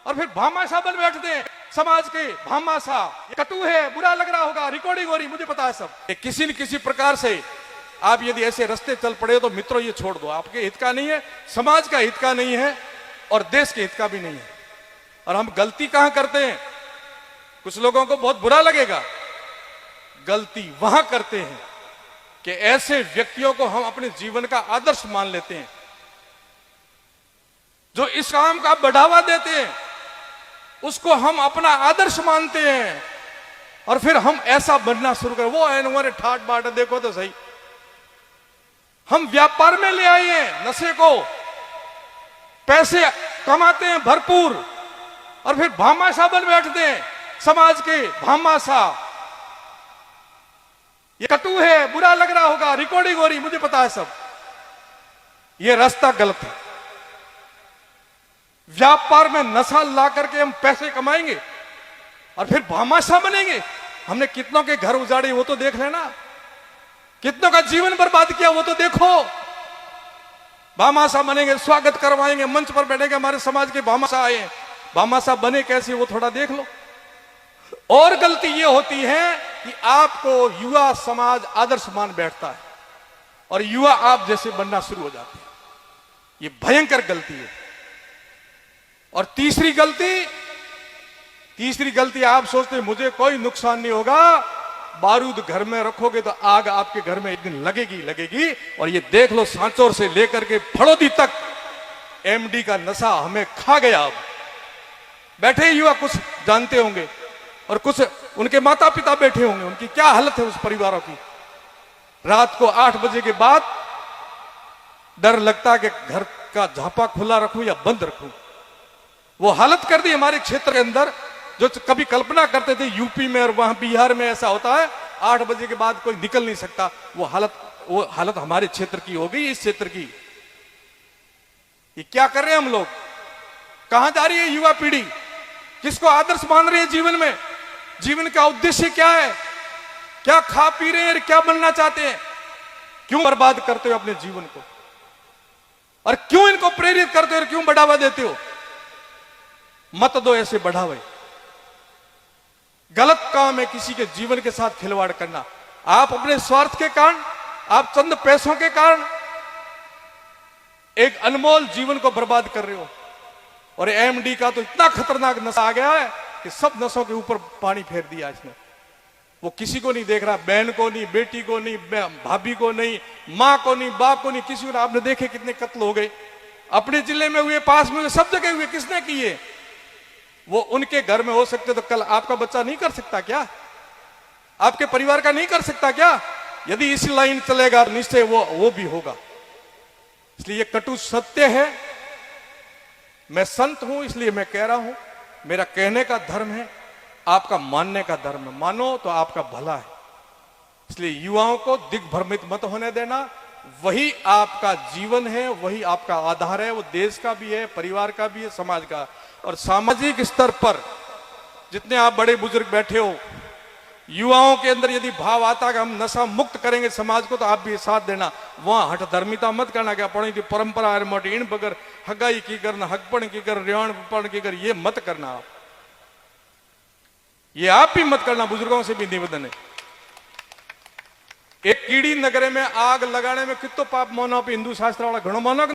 और फिर भामाशाह बन बैठते हैं समाज के भामाशाह। कटु है, बुरा लग रहा होगा, रिकॉर्डिंग हो रही, मुझे पता है सब। किसी न किसी प्रकार से आप यदि ऐसे रास्ते चल पड़े तो मित्रों ये छोड़ दो, आपके हित का नहीं है, समाज का हित का नहीं है और देश के हित का भी नहीं है। और हम गलती कहां करते हैं, कुछ लोगों को बहुत बुरा लगेगा, गलती वहां करते हैं कि ऐसे व्यक्तियों को हम अपने जीवन का आदर्श मान लेते हैं, जो इस काम का बढ़ावा देते हैं उसको हम अपना आदर्श मानते हैं और फिर हम ऐसा बनना शुरू कर। वो है ठाट बाट, देखो तो सही, हम व्यापार में ले आए हैं नशे को, पैसे कमाते हैं भरपूर और फिर भामाशाह बन बैठते हैं समाज के भामाशाह। ये कटु है, बुरा लग रहा होगा, रिकॉर्डिंग हो रही, मुझे पता है सब। ये रास्ता गलत है। व्यापार में नशा ला करके हम पैसे कमाएंगे और फिर भामाशाह बनेंगे। हमने कितनों के घर उजाड़े वो तो देख लेना, कितनों का जीवन बर्बाद किया वो तो देखो। भामाशाह बनेंगे, स्वागत करवाएंगे, मंच पर बैठेंगे, हमारे समाज के भामाशाह आए, भामाशाह बने कैसे वो थोड़ा देख लो। और गलती ये होती है कि आपको युवा समाज आदर्श मान बैठता है और युवा आप जैसे बनना शुरू हो जाते हैं। ये भयंकर गलती है। और तीसरी गलती आप सोचते हैं मुझे कोई नुकसान नहीं होगा, बारूद घर में रखोगे तो आग आपके घर में एक दिन लगेगी। और ये देख लो, सांचौर से लेकर के फड़ौदी तक एमडी का नशा हमें खा गया। अब बैठे युवा कुछ जानते होंगे और कुछ उनके माता पिता बैठे होंगे, उनकी क्या हालत है उस परिवारों की। रात को 8 बजे के बाद डर लगता है कि घर का झापा खुला रखूं या बंद रखूं। वो हालत कर दी हमारे क्षेत्र के अंदर, जो कभी कल्पना करते थे यूपी में और वहां बिहार में ऐसा होता है 8 बजे के बाद कोई निकल नहीं सकता। वो हालत हमारे क्षेत्र की हो गई, इस क्षेत्र की। ये क्या कर रहे हैं हम लोग, कहां जा रही है युवा पीढ़ी, किसको आदर्श मान रही है जीवन में, जीवन का उद्देश्य क्या है, क्या खा पी रहे हैं, क्या बनना चाहते हैं, क्यों बर्बाद करते हो अपने जीवन को और क्यों इनको प्रेरित करते हो और क्यों बढ़ावा देते हो। मत दो ऐसे बढ़ावे, गलत काम है किसी के जीवन के साथ खिलवाड़ करना। आप अपने स्वार्थ के कारण, आप चंद पैसों के कारण एक अनमोल जीवन को बर्बाद कर रहे हो। और एमडी का तो इतना खतरनाक नशा आ गया है कि सब नशों के ऊपर पानी फेर दिया इसने। वो किसी को नहीं देख रहा, बहन को नहीं, बेटी को नहीं, भाभी को नहीं, मां को नहीं, बाप को नहीं, किसी को। आपने देखे कितने कत्ल हो गए अपने जिले में हुए, पास में हुए, सब जगह हुए, किसने किए। वो उनके घर में हो सकते तो कल आपका बच्चा नहीं कर सकता क्या, आपके परिवार का नहीं कर सकता क्या। यदि इस लाइन चलेगा निश्चय वो भी होगा। इसलिए ये कटु सत्य है। मैं संत हूं इसलिए मैं कह रहा हूं, मेरा कहने का धर्म है, आपका मानने का धर्म है। मानो तो आपका भला है। इसलिए युवाओं को दिग्भ्रमित मत होने देना। वही आपका जीवन है, वही आपका आधार है। वो देश का भी है, परिवार का भी है, समाज का। और सामाजिक स्तर पर जितने आप बड़े बुजुर्ग बैठे हो, युवाओं के अंदर यदि भाव आता कि हम नशा मुक्त करेंगे समाज को, तो आप भी साथ देना। वहां हठ धर्मिता मत करना, क्या पढ़ी थी परंपरा मोटी इन बगर हगाई की करना, हकपण की कर, रेवाण की कर, ये मत करना। आप ये आप भी मत करना। बुजुर्गों से भी निवेदन है। एक कीड़ी नगरे में आग लगाने में कितो पाप मानो, हिंदू शास्त्र वाला घणो मानो।